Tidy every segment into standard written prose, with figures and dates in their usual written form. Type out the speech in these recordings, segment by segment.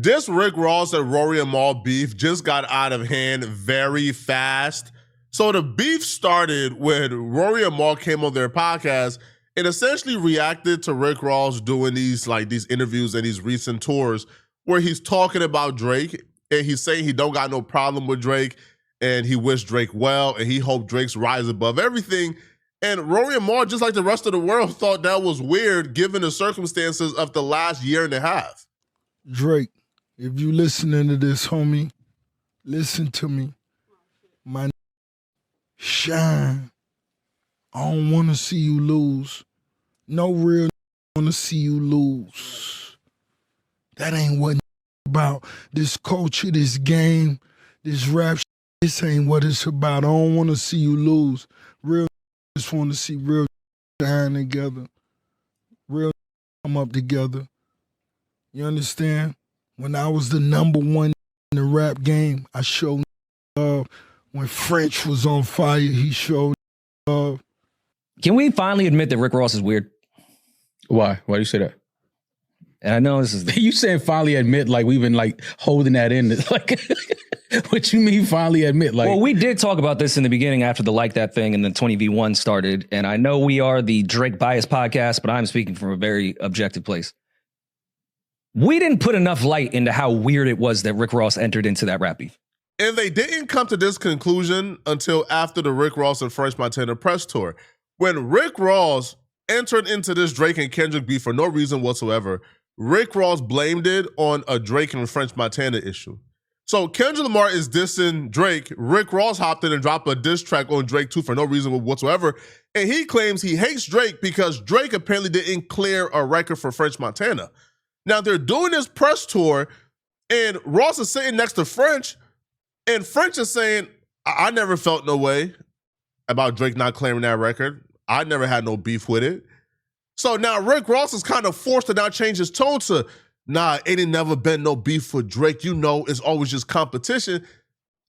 This Rick Ross and Rory and Mal beef just got out of hand very fast. So the beef started when Rory and Mal came on their podcast and essentially reacted to Rick Ross doing these interviews and these recent tours where he's talking about Drake and he's saying he don't got no problem with Drake and he wished Drake well and he hoped Drake's rise above everything. And Rory and Mal, just like the rest of the world, thought that was weird given the circumstances of the last year and a half. Drake, if you listening to this, homie, listen to me. My shine. I don't want to see you lose. No real want to see you lose. That ain't what about. This culture, this game, this rap, this ain't what it's about. I don't want to see you lose. Real just want to see real shine together. Real come up together. You understand? When I was the number one in the rap game, I showed love. When French was on fire, he showed love. Can we finally admit that Rick Ross is weird? Why? Why do you say that? And I know this is... You saying finally admit like we've been like holding that in. Like, what you mean finally admit? Like, well, we did talk about this in the beginning after the Like That thing and the 20v1 started. And I know we are the Drake Bias podcast, but I'm speaking from a very objective place. We didn't put enough light into how weird it was that Rick Ross entered into that rap beef. And they didn't come to this conclusion until after the Rick Ross and French Montana press tour. When Rick Ross entered into this Drake and Kendrick beef for no reason whatsoever, Rick Ross blamed it on a Drake and French Montana issue. So Kendrick Lamar is dissing Drake. Rick Ross hopped in and dropped a diss track on Drake too for no reason whatsoever. And he claims he hates Drake because Drake apparently didn't clear a record for French Montana. Now they're doing this press tour and Ross is sitting next to French and French is saying, I never felt no way about Drake not clearing that record. I never had no beef with it. So now Rick Ross is kind of forced to now change his tone to, nah, it ain't never been no beef with Drake. You know, it's always just competition.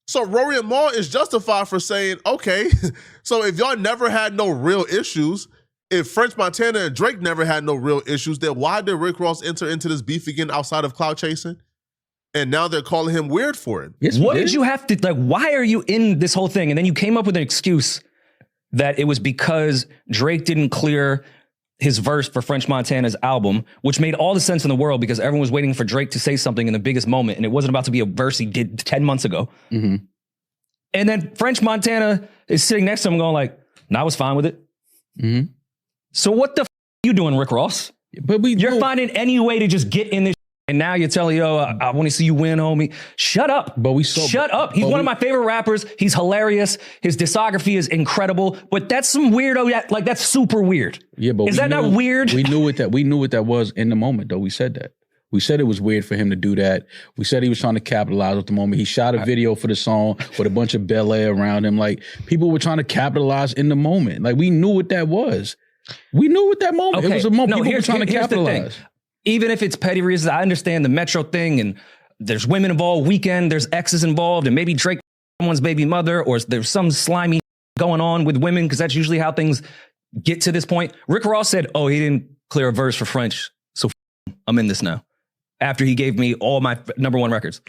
So Rory and Mal is justified for saying, okay, so if y'all never had no real issues, if French Montana and Drake never had no real issues, then why did Rick Ross enter into this beef again outside of cloud chasing? And now they're calling him weird for it. Yes, what did you have to, like, why are you in this whole thing? And then you came up with an excuse that it was because Drake didn't clear his verse for French Montana's album, which made all the sense in the world because everyone was waiting for Drake to say something in the biggest moment, and it wasn't about to be a verse he did 10 months ago. Mm-hmm. And then French Montana is sitting next to him going like, nah, I was fine with it. Mm-hmm. So what the you doing, Rick Ross? But you're finding any way to just get in this and now you're telling, yo, I want to see you win, homie. Shut up. Shut up. He's one of my favorite rappers. He's hilarious. His discography is incredible. But that's some weirdo, like that's super weird. Yeah, but is that not weird? We knew what that was in the moment, though. We said that. We said it was weird for him to do that. We said he was trying to capitalize at the moment. He shot a video for the song with a bunch of Bel Air around him. Like, people were trying to capitalize in the moment. Like, we knew what that was. We knew what that moment. Okay. It was a moment. No, people were trying to capitalize. Even if it's petty reasons, I understand the Metro thing and there's women involved, Weekend, there's exes involved, and maybe Drake someone's baby mother, or there's some slimy going on with women, because that's usually how things get to this point. Rick Ross said, oh, he didn't clear a verse for French, so I'm in this now. After he gave me all my #1 records.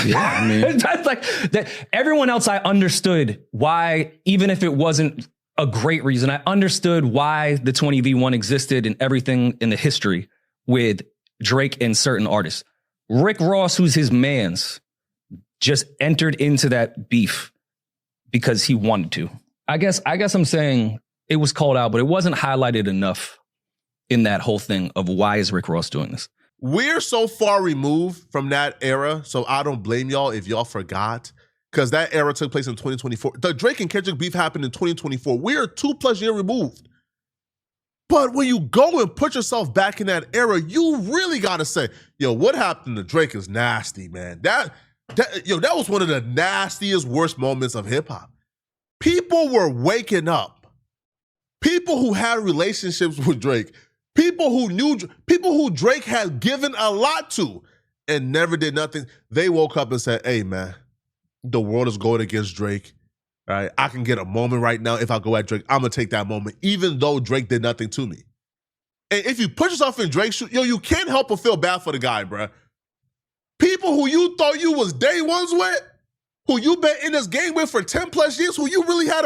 Yeah, I mean. That's like that. Everyone else, I understood why, even if it wasn't a great reason, I understood why the 20v1 existed and everything in the history with Drake and certain artists. Rick Ross, who's his mans, just entered into that beef because he wanted to. I guess I'm saying it was called out, but it wasn't highlighted enough in that whole thing of why is Rick Ross doing this? We're so far removed from that era, so I don't blame y'all if y'all forgot, because that era took place in 2024. The Drake and Kendrick beef happened in 2024. We're 2+ years removed. But when you go and put yourself back in that era, you really got to say, yo, what happened to Drake is nasty, man. That was one of the nastiest, worst moments of hip hop. People were waking up. People who had relationships with Drake, people who Drake had given a lot to and never did nothing, they woke up and said, hey, man, the world is going against Drake. All right, I can get a moment right now. If I go at Drake, I'm going to take that moment, even though Drake did nothing to me. And if you put yourself in Drake's shoes, you can't help but feel bad for the guy, bruh. people who you thought you was day ones with, who you been in this game with for 10 plus years, who you really had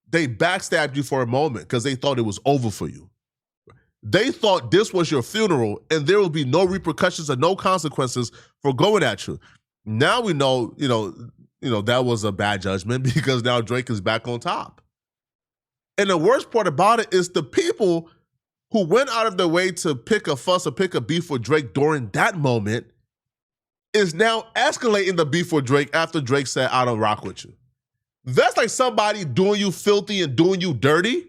they backstabbed you for a moment because they thought it was over for you. They thought this was your funeral and there would be no repercussions and no consequences for going at you. Now we know, that was a bad judgment because now Drake is back on top. And the worst part about it is the people who went out of their way to pick a fuss or pick a beef with Drake during that moment is now escalating the beef with Drake after Drake said, I don't rock with you. That's like somebody doing you filthy and doing you dirty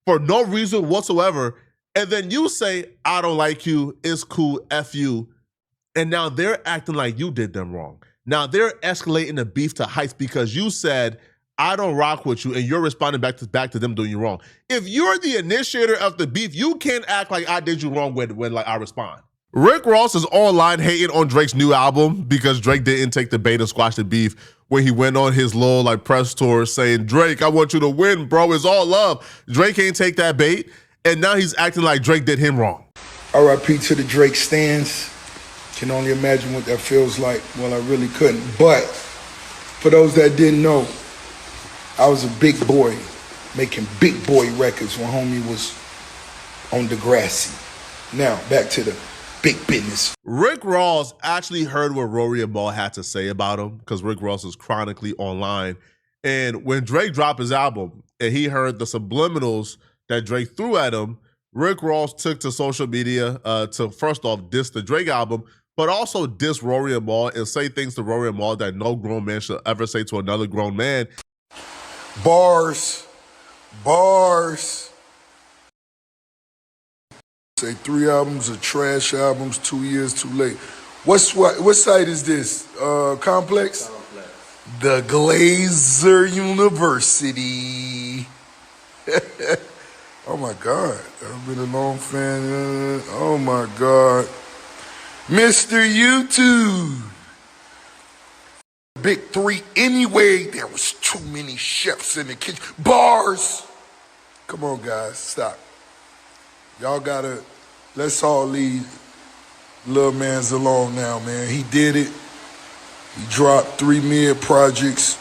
for no reason whatsoever. And then you say, I don't like you, it's cool, F you. And now they're acting like you did them wrong. Now they're escalating the beef to heights because you said, I don't rock with you, and you're responding back to them doing you wrong. If you're the initiator of the beef, you can't act like I did you wrong when I respond. Rick Ross is online hating on Drake's new album because Drake didn't take the bait and squash the beef when he went on his little press tour saying, Drake, I want you to win, bro. It's all love. Drake ain't take that bait, and now he's acting like Drake did him wrong. R.I.P. to the Drake stands. Can only imagine what that feels like. Well, I really couldn't. But for those that didn't know, I was a big boy making big boy records when homie was on Degrassi. Now, back to the big business. Rick Ross actually heard what Rory and Mal had to say about him because Rick Ross is chronically online. And when Drake dropped his album and he heard the subliminals that Drake threw at him, Rick Ross took to social media to first off diss the Drake album, but also diss Rory and Mal and say things to Rory and Mal that no grown man should ever say to another grown man. Bars. Say 3 albums are trash albums, 2 years too late. What site is this? Complex? The Glazer University. Oh my God, I've been a long fan. Oh my God. Mr. YouTube. Big 3 anyway. There was too many chefs in the kitchen. Bars. Come on, guys, stop. Y'all let's all leave Lil Man's alone now, man. He did it. He dropped 3 mid projects.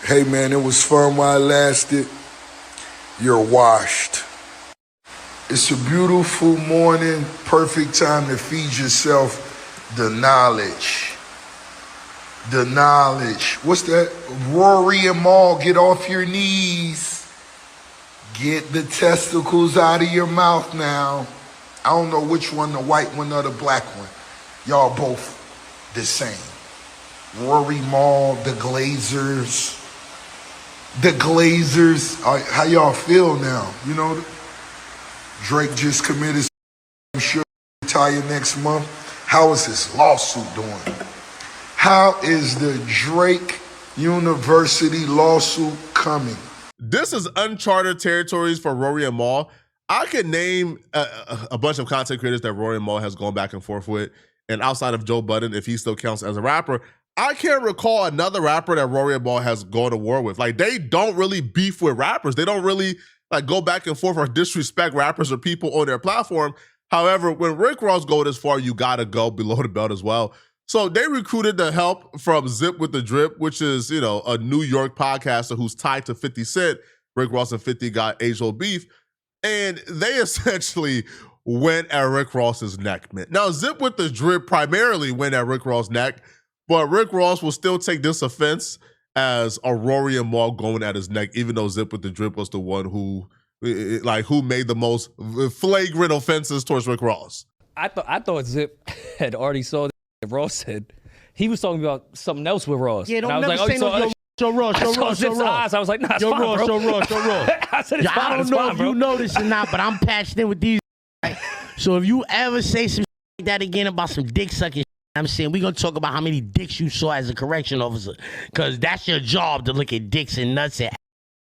Hey, man, it was fun while it lasted. You're washed. It's a beautiful morning, perfect time to feed yourself the knowledge. The knowledge. What's that? Rory and Mal, get off your knees. Get the testicles out of your mouth now. I don't know which one, the white one or the black one. Y'all both the same. Rory, Mal, the Glazers. The Glazers. How y'all feel now? You know, Drake just committed. I'm sure retire next month. How is this lawsuit doing? How is the Drake University lawsuit coming? This is uncharted territories for Rory and Mal. I could name a bunch of content creators that Rory and Mal has gone back and forth with. And outside of Joe Budden, if he still counts as a rapper, I can't recall another rapper that Rory and Mal has gone to war with. They don't really beef with rappers. They don't really go back and forth or disrespect rappers or people on their platform. However, when Rick Ross go this far, you gotta go below the belt as well. So they recruited the help from Zip with the Drip, which is, a New York podcaster who's tied to 50 Cent. Rick Ross and 50 got age-old beef. And they essentially went at Rick Ross's neck, man. Now, Zip with the Drip primarily went at Rick Ross's neck, but Rick Ross will still take this offense as a Rory and Mal going at his neck, even though Zip with the Drip was the one who made the most flagrant offenses towards Rick Ross. I thought Zip had already saw that Ross said. He was talking about something else with Ross. Yeah, don't and I was never say no. Show Ross. I was like, nah, it's Yo, fine, Ross, bro. show Ross. I said, it's fine, I don't it's know fine, if bro. you know this or not, but I'm passionate with these. Right? So if you ever say some like that again about some dick sucking, I'm saying we're going to talk about how many dicks you saw as a correction officer. Because that's your job to look at dicks and nuts and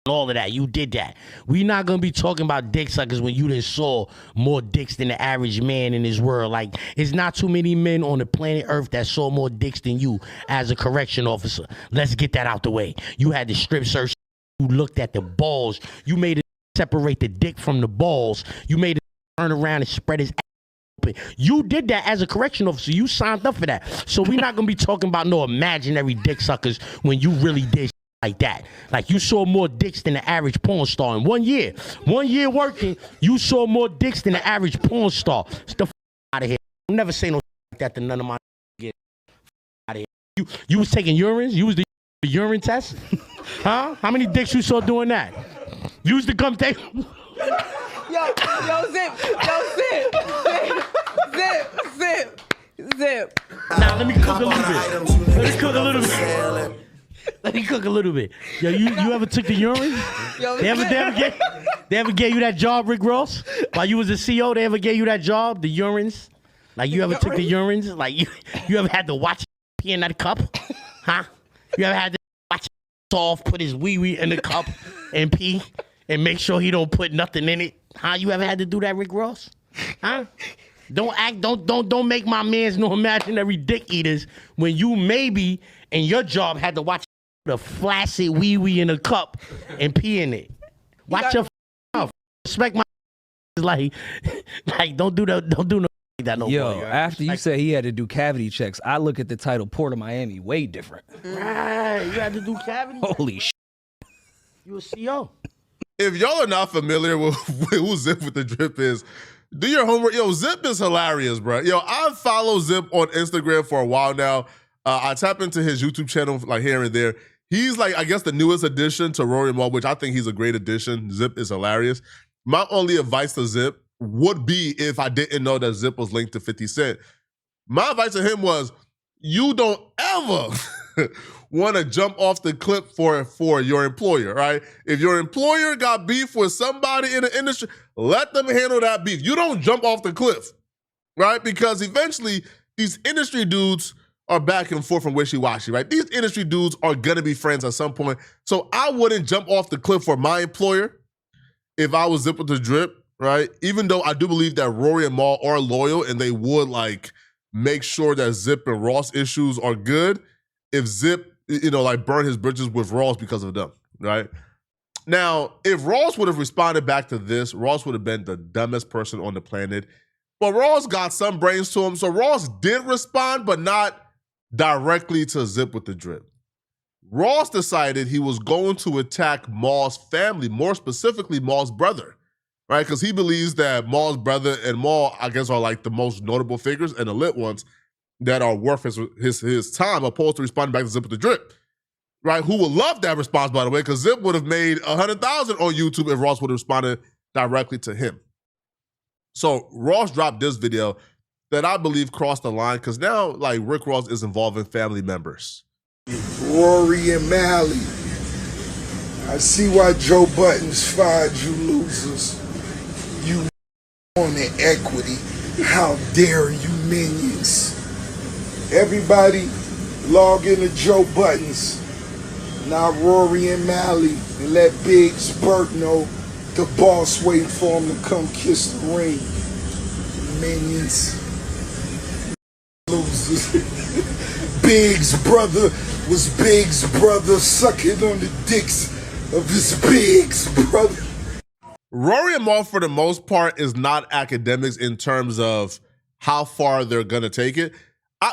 all of that. You did that. We're not going to be talking about dick suckers when you done saw more dicks than the average man in this world. It's not too many men on the planet Earth that saw more dicks than you as a correction officer. Let's get that out the way. You had the strip search. You looked at the balls. You made it separate the dick from the balls. You made it turn around and spread his ass You did that as a correction officer. You signed up for that. So we're not gonna be talking about no imaginary dick suckers when you really did like that. Like you saw more dicks than the average porn star in 1 year. 1 year working, you saw more dicks than the average porn star. Get the out of here. I'll never say no like that to none of my get out of here. You was taking urines? You was the urine test? Huh? How many dicks you saw doing that? You used to come take. Zip. Now let me cook a little bit. Let me cook a little bit. Yo, you ever took the urine? They ever gave you that job, Rick Ross? While you was a CO, they ever gave you that job, the urines? Like you ever took the urines? Like you ever had to watch pee in that cup? Huh? You ever had to watch Soft put his wee in the cup and pee and make sure he don't put nothing in it? Huh? You ever had to do that, Rick Ross? Huh? Don't make my mans no imaginary dick eaters when you maybe in your job had to watch the flaccid wee in a cup and pee in it. Watch your mouth. Respect my like don't do no like that no Yo, more. after you said he had to do cavity checks, I look at the title Port of Miami, way different. Right, you had to do cavity. Holy shit. You a CO. If y'all are not familiar with who Zip with the Drip is, do your homework. Yo, Zip is hilarious, bro. Yo, I've followed Zip on Instagram for a while now. I tap into his YouTube channel like here and there. He's like, I guess, the newest addition to Rory and Mal, which I think he's a great addition. Zip is hilarious. My only advice to Zip would be if I didn't know that Zip was linked to 50 Cent. My advice to him was, you don't ever want to jump off the cliff for your employer, right? If your employer got beef with somebody in the industry, let them handle that beef. You don't jump off the cliff, right? Because eventually these industry dudes are back and forth from wishy-washy, right? These industry dudes are gonna be friends at some point. So I wouldn't jump off the cliff for my employer if I was Zip with the Drip, right? Even though I do believe that Rory and Mal are loyal and they would like make sure that Zip and Ross issues are good. If Zip, like burn his bridges with Ross because of them, right? Now, if Ross would have responded back to this, Ross would have been the dumbest person on the planet. But Ross got some brains to him, so Ross did respond, but not directly to Zip with the Drip. Ross decided he was going to attack Mal's family, more specifically Mal's brother, right? Because he believes that Mal's brother and Mal, I guess, are like the most notable figures and the lit ones that are worth his time, opposed to responding back to Zip with the Drip, right? Who would love that response, by the way, because Zip would have made 100,000 on YouTube if Ross would have responded directly to him. So Ross dropped this video that I believe crossed the line because now, like, Rick Ross is involving family members. Rory and Mally, I see why Joe Buttons fired you losers. You on the equity. How dare you minions? Everybody log into Joe Buttons, not Rory and Mally, and let Biggs Burt know the boss waiting for him to come kiss the ring. Minions. Losers. Biggs' brother was Biggs' brother sucking on the dicks of his Biggs' brother. Rory and Mal, for the most part, is not academics in terms of how far they're gonna take it.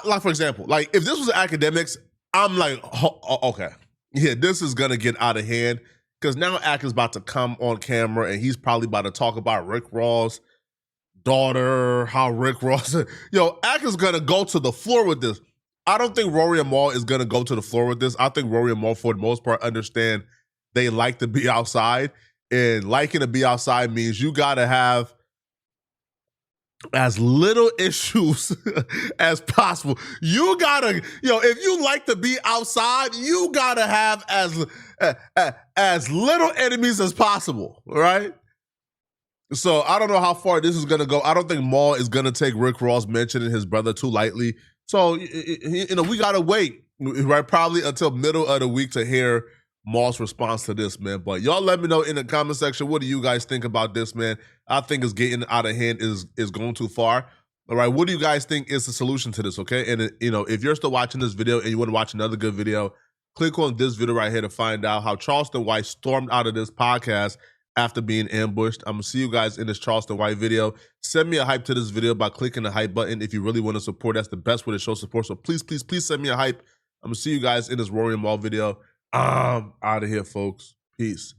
Like, for example, like if this was academics, I'm like, okay, yeah, this is gonna get out of hand because now Ak is about to come on camera and he's probably about to talk about Rick Ross' daughter, how Rick Ross, Ak is gonna go to the floor with this. I don't think Rory and Mal is gonna go to the floor with this. I think Rory and Mal, for the most part, understand they like to be outside, and liking to be outside means you gotta have as little issues as possible. You gotta, if you like to be outside, you gotta have as little enemies as possible, right? So I don't know how far this is gonna go. I don't think Mal is gonna take Rick Ross mentioning his brother too lightly. So we gotta wait, right? Probably until middle of the week to hear Mal's response to this, man. But y'all let me know in the comment section, what do you guys think about this, man? I think it's getting out of hand, is going too far. All right, what do you guys think is the solution to this, okay? And, if you're still watching this video and you want to watch another good video, click on this video right here to find out how Charleston White stormed out of this podcast after being ambushed. I'm gonna see you guys in this Charleston White video. Send me a hype to this video by clicking the hype button if you really want to support. That's the best way to show support. So please, please, please send me a hype. I'm gonna see you guys in this Rory and Mal video. I'm out of here, folks. Peace.